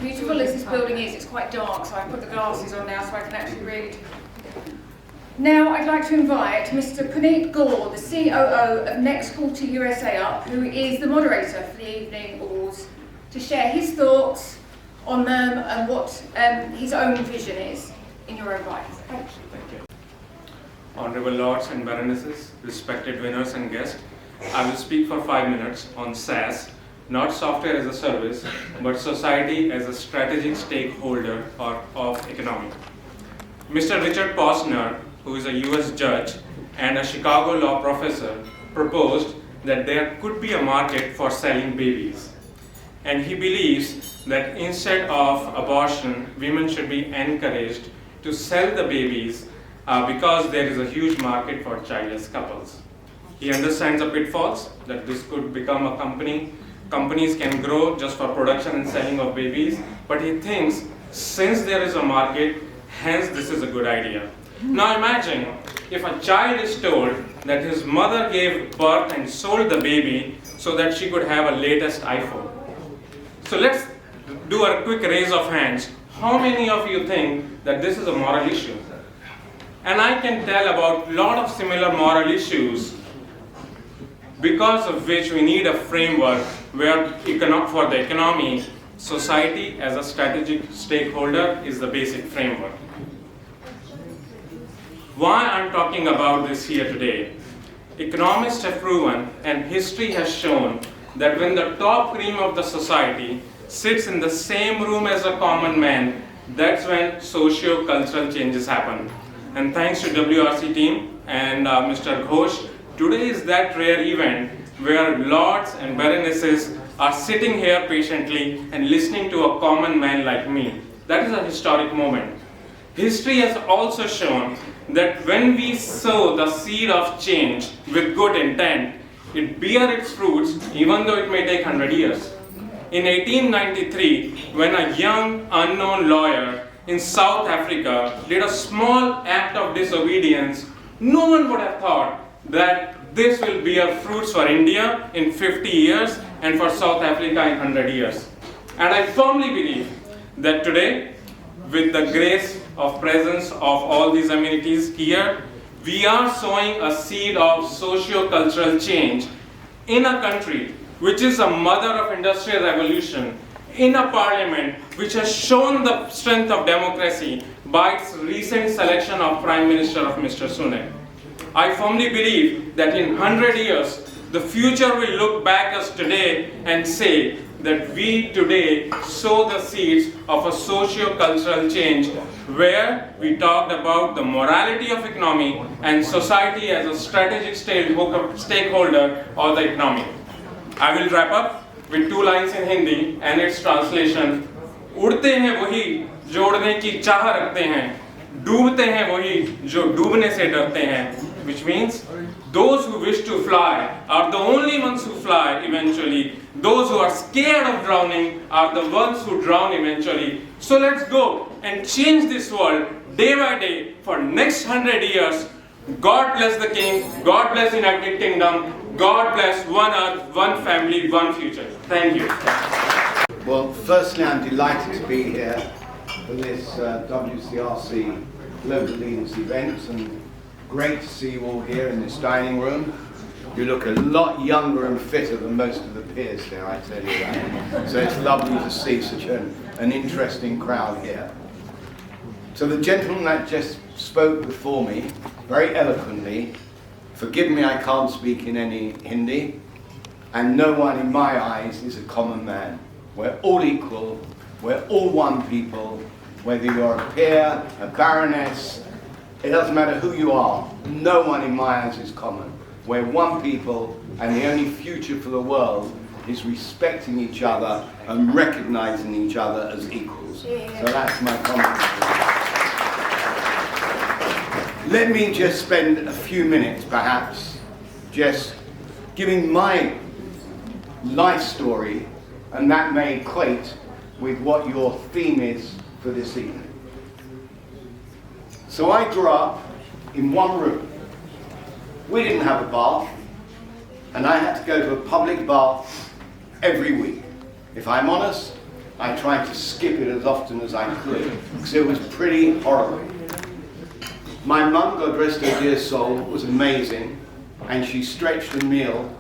Beautiful as this building is, it's quite dark, so I put the glasses on now so I can actually read. Now I'd like to invite Mr. Puneet Gaur, the COO of Next Call to USA Up, who is the moderator for the evening awards, to share his thoughts on them and what his own vision is in your own right. Thank you. Thank you. Honorable Lords and Baronesses, respected winners and guests, I will speak for 5 minutes on SaaS, not software as a service, but society as a strategic stakeholder of economy. Mr. Richard Posner, who is a US judge and a Chicago law professor, proposed that there could be a market for selling babies. And he believes that instead of abortion, women should be encouraged to sell the babies because there is a huge market for childless couples. He understands the pitfalls, that this could become a company. Companies can grow just for production and selling of babies, but he thinks since there is a market, hence this is a good idea. Now imagine if a child is told that his mother gave birth and sold the baby so that she could have a latest iPhone. So let's do a quick raise of hands. How many of you think that this is a moral issue? And I can tell about a lot of similar moral issues because of which we need a framework where for the economy, society as a strategic stakeholder is the basic framework. Why I'm talking about this here today? Economists have proven and history has shown that when the top cream of the society sits in the same room as a common man, that's when socio-cultural changes happen. And thanks to WRC team and Mr. Ghosh, today is that rare event where lords and baronesses are sitting here patiently and listening to a common man like me. That is a historic moment. History has also shown that when we sow the seed of change with good intent, it bears its fruits even though it may take 100 years. In 1893, when a young unknown lawyer in South Africa did a small act of disobedience, no one would have thought that this will bear fruits for India in 50 years and for South Africa in 100 years. And I firmly believe that today, with the grace of presence of all these amenities here, we are sowing a seed of socio-cultural change in a country which is a mother of industrial revolution, in a parliament which has shown the strength of democracy by its recent selection of Prime Minister of Mr. Sunak. I firmly believe that in 100 years, the future will look back us today and say that we today sow the seeds of a socio-cultural change where we talked about the morality of economy and society as a strategic stakeholder of the economy. I will wrap up with 2 lines in Hindi and its translation. उड़ते हैं वही जो उड़ने की चाह रखते हैं, डूबते हैं वही जो डूबने से डरते हैं. Which means those who wish to fly are the only ones who fly eventually. Those who are scared of drowning are the ones who drown eventually. So let's go and change this world day by day for next 100 years. God bless the King. God bless United Kingdom. God bless one earth, one family, one future. Thank you. Well, firstly, I'm delighted to be here for this WCRC Global Leaders event, and great to see you all here in this dining room. You look a lot younger and fitter than most of the peers here, I tell you that. So it's lovely to see such an interesting crowd here. So the gentleman that just spoke before me, very eloquently, forgive me, I can't speak in any Hindi, and no one in my eyes is a common man. We're all equal, we're all one people, whether you're a peer, a baroness, it doesn't matter who you are, no one in my eyes is common. We're one people, and the only future for the world is respecting each other and recognizing each other as equals. So that's my comment. Let me just spend a few minutes, perhaps, just giving my life story, and that may equate with what your theme is for this evening. So I grew up in one room. We didn't have a bath, and I had to go to a public bath every week. If I'm honest, I tried to skip it as often as I could, because it was pretty horrible. My mum, God rest her dear soul, was amazing, and she stretched a meal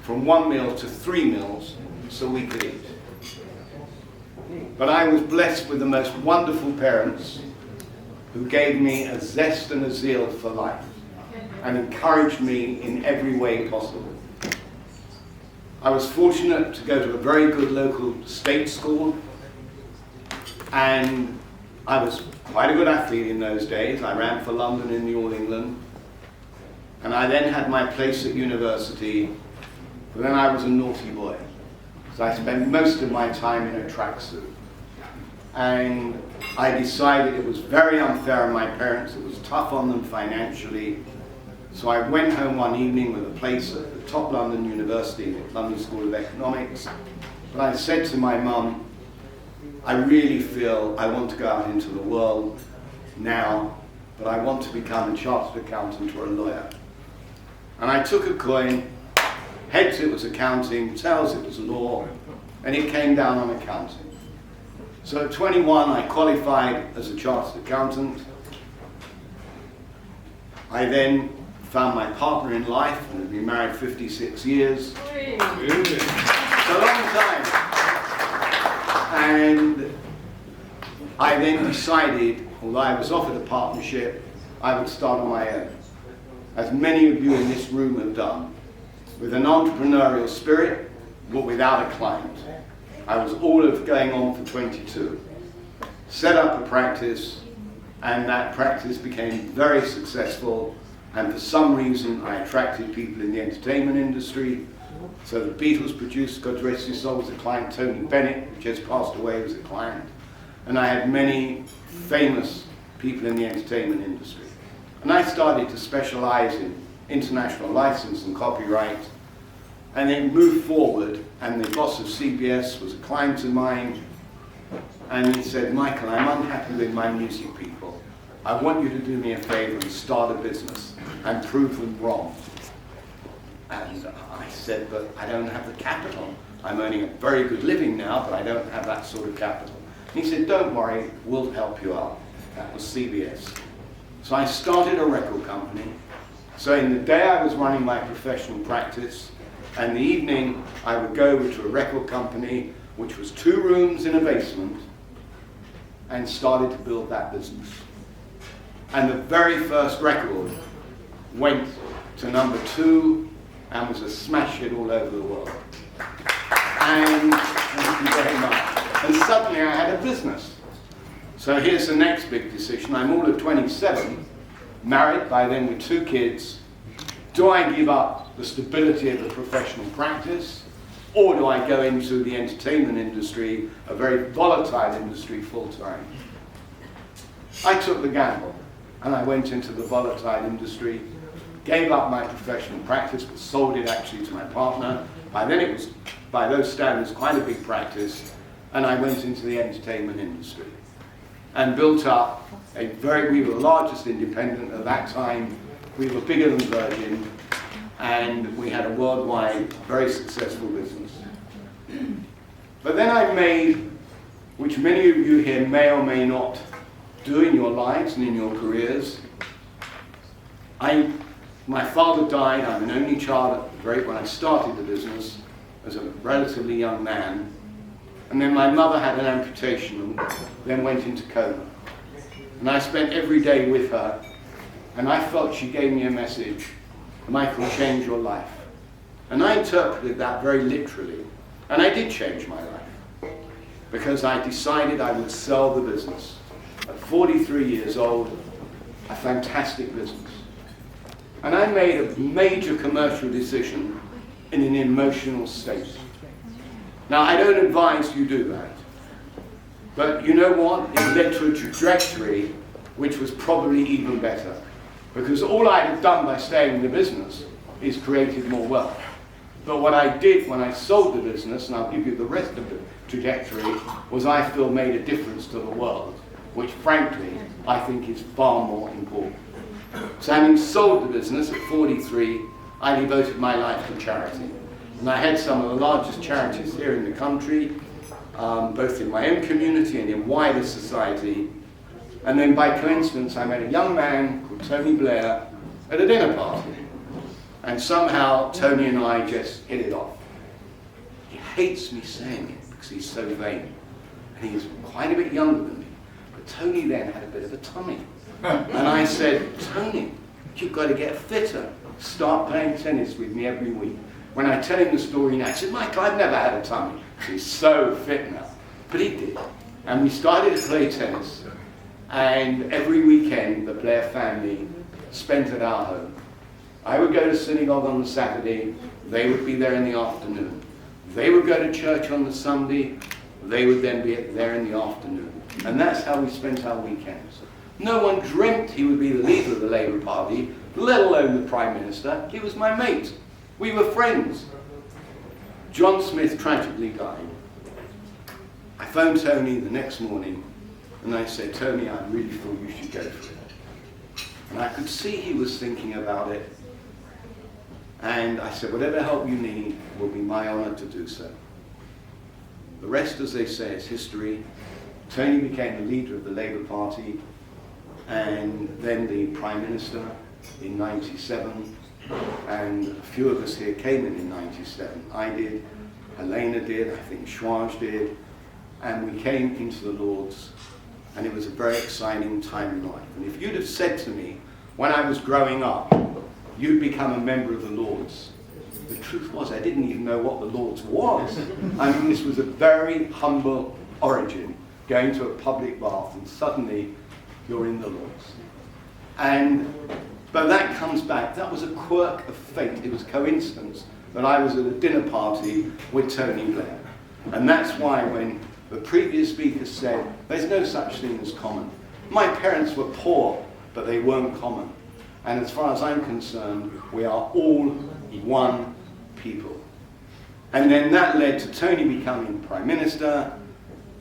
from 1 meal to 3 meals so we could eat. But I was blessed with the most wonderful parents who gave me a zest and a zeal for life and encouraged me in every way possible. I was fortunate to go to a very good local state school, and I was quite a good athlete in those days. I ran for London in the All England, and I then had my place at university, but then I was a naughty boy. So I spent most of my time in a tracksuit. And I decided it was very unfair on my parents, it was tough on them financially. So I went home one evening with a place at the top London University, London School of Economics. But I said to my mum, I really feel I want to go out into the world now, but I want to become a chartered accountant or a lawyer. And I took a coin, heads it was accounting, tails it was law, and it came down on accounting. So at 21 I qualified as a chartered accountant. I then found my partner in life, and had been married 56 years. It's a long time. And I then decided, although I was offered a partnership, I would start on my own, as many of you in this room have done, with an entrepreneurial spirit, but without a client. I was all of going on for 22. Set up a practice, and that practice became very successful, and for some reason I attracted people in the entertainment industry. So the Beatles produced, God rest his soul, was a client. Tony Bennett, who just passed away, was a client. And I had many famous people in the entertainment industry. And I started to specialize in international license and copyright, and then moved forward, and the boss of CBS was a client of mine, and he said, Michael, I'm unhappy with my music people. I want you to do me a favor and start a business and prove them wrong. And I said, but I don't have the capital. I'm earning a very good living now, but I don't have that sort of capital. And he said, don't worry, we'll help you out. That was CBS. So I started a record company. So in the day I was running my professional practice, and the evening I would go over to a record company, which was 2 rooms in a basement, and started to build that business. And the very first record went to number 2 and was a smash hit all over the world. And thank you very much. And suddenly I had a business. So here's the next big decision. I'm all of 27, married by then with 2 kids. Do I give up the stability of a professional practice, or do I go into the entertainment industry, a very volatile industry, full-time? I took the gamble, and I went into the volatile industry, gave up my professional practice, but sold it actually to my partner. By then it was, by those standards, quite a big practice, and I went into the entertainment industry and built up we were the largest independent at that time. We were bigger than Virgin, and we had a worldwide, very successful business. But then I made, which many of you here may or may not do in your lives and in your careers. My father died. I'm an only child when I started the business as a relatively young man. And then my mother had an amputation and then went into coma. And I spent every day with her, and I felt she gave me a message, Michael, change your life. And I interpreted that very literally. And I did change my life, because I decided I would sell the business. At 43 years old, a fantastic business. And I made a major commercial decision in an emotional state. Now, I don't advise you do that. But you know what? It led to a trajectory which was probably even better. Because all I had done by staying in the business is created more wealth. But what I did when I sold the business, and I'll give you the rest of the trajectory, was I feel made a difference to the world, which frankly I think is far more important. So having sold the business at 43, I devoted my life to charity. And I had some of the largest charities here in the country. both in my own community and in wider society. And then by coincidence, I met a young man called Tony Blair at a dinner party. And somehow Tony and I just hit it off. He hates me saying it because he's so vain. And he's quite a bit younger than me. But Tony then had a bit of a tummy. And I said, Tony, you've got to get fitter. Start playing tennis with me every week. When I tell him the story now, he said, Michael, I've never had a tummy. He's so fit now. But he did. And we started to play tennis. And every weekend, the Blair family spent at our home. I would go to synagogue on the Saturday. They would be there in the afternoon. They would go to church on the Sunday. They would then be there in the afternoon. And that's how we spent our weekends. No one dreamt he would be the leader of the Labour Party, let alone the Prime Minister. He was my mate. We were friends. John Smith tragically died. I phoned Tony the next morning and I said, Tony, I really feel you should go for it. And I could see he was thinking about it. And I said, whatever help you need will be my honour to do so. The rest, as they say, is history. Tony became the leader of the Labour Party and then the Prime Minister in '97. And a few of us here came in '97. I did, Helena did, I think Schwaj did. And we came into the Lords, and it was a very exciting time in life. And if you'd have said to me, when I was growing up, you'd become a member of the Lords, the truth was I didn't even know what the Lords was. I mean, this was a very humble origin, going to a public bath, and suddenly you're in the Lords. But that comes back, that was a quirk of fate. It was coincidence that I was at a dinner party with Tony Blair. And that's why when the previous speaker said, there's no such thing as common. My parents were poor, but they weren't common. And as far as I'm concerned, we are all one people. And then that led to Tony becoming Prime Minister,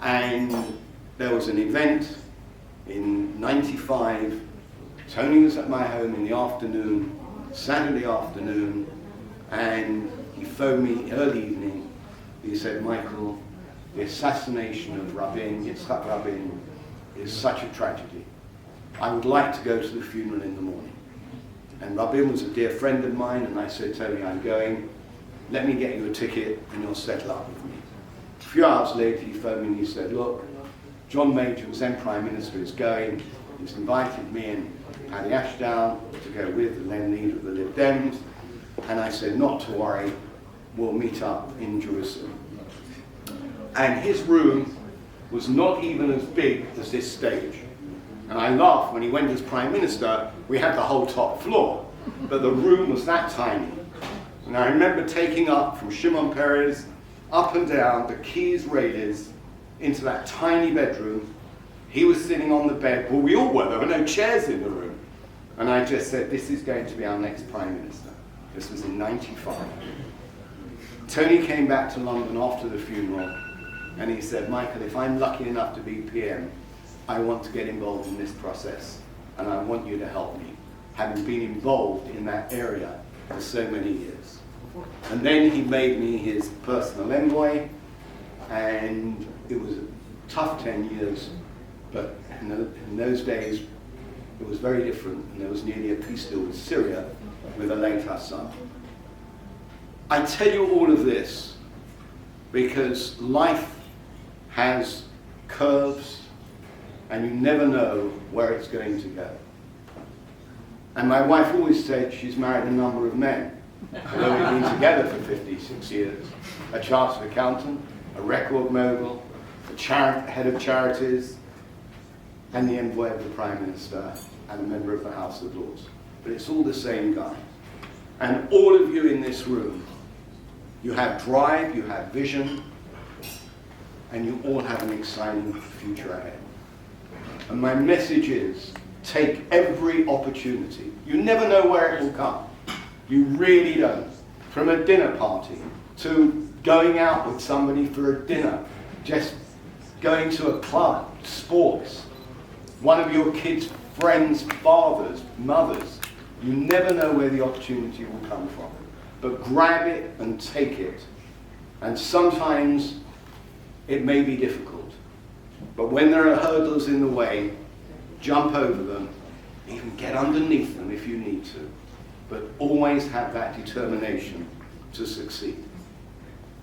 and there was an event in '95. Tony was at my home in the afternoon, Saturday afternoon, and he phoned me early evening. He said, Michael, the assassination of Yitzhak Rabin, is such a tragedy. I would like to go to the funeral in the morning. And Rabin was a dear friend of mine, and I said, Tony, I'm going. Let me get you a ticket, and you'll settle up with me. A few hours later, he phoned me and he said, look, John Major, who was then Prime Minister, is going. He's invited me and Paddy Ashdown to go with the then leader of the Lib Dems. And I said, not to worry, we'll meet up in Jerusalem. And his room was not even as big as this stage. And I laughed, when he went as Prime Minister, we had the whole top floor, but the room was that tiny. And I remember taking up from Shimon Peres, up and down the keys railings into that tiny bedroom. He was sitting on the bed, well, we all were, there were no chairs in the room. And I just said, this is going to be our next Prime Minister. This was in '95. Tony came back to London after the funeral, and he said, Michael, if I'm lucky enough to be PM, I want to get involved in this process, and I want you to help me, having been involved in that area for so many years. And then he made me his personal envoy, and it was a tough 10 years, but in those days, it was very different, and there was nearly a peace deal with Syria with a late Assad. I tell you all of this because life has curves, and you never know where it's going to go. And my wife always said she's married a number of men, although we've been together for 56 years. A chartered accountant, a record mogul, head of charities, and the envoy of the Prime Minister, and a member of the House of Lords. But it's all the same guy. And all of you in this room, you have drive, you have vision, and you all have an exciting future ahead. And my message is, take every opportunity. You never know where it will come. You really don't. From a dinner party, to going out with somebody for a dinner, just going to a club, sports, one of your kids' friends' fathers, mothers. You never know where the opportunity will come from. But grab it and take it. And sometimes It may be difficult, but when there are hurdles in the way, jump over them, even get underneath them if you need to, but always have that determination to succeed.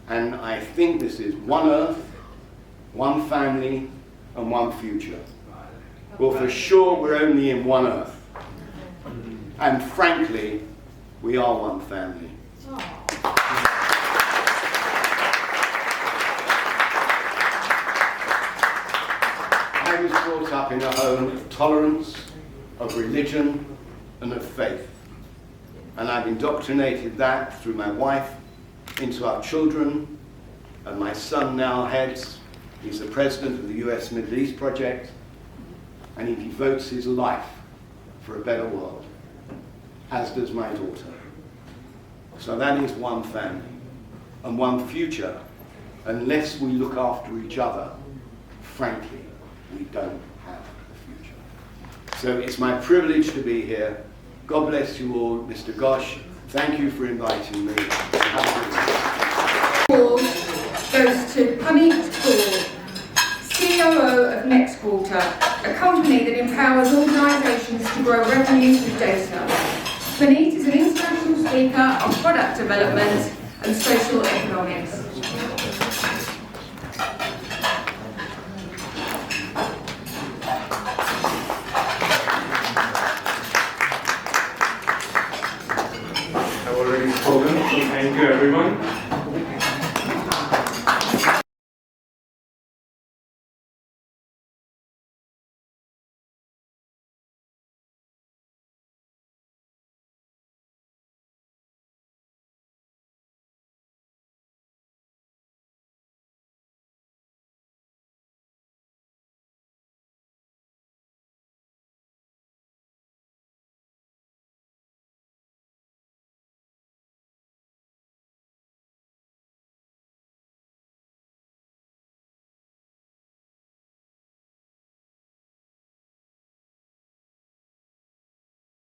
And I think this is one Earth, one family, and one future. Well, for sure, we're only in one Earth. And frankly, we are one family. I was brought up in a home of tolerance, of religion, and of faith. And I've indoctrinated that through my wife into our children, and my son now heads, he's the president of the US Middle East Project, and he devotes his life for a better world, as does my daughter. So that is one family and one future. Unless we look after each other, frankly, we don't have a future. So it's my privilege to be here. God bless you all. Mr. Gosh, thank you for inviting me. Goes to Puneet Gaur, COO of Next Quarter, a company that empowers organisations to grow revenues with data. Puneet is an international speaker on product development and social economics.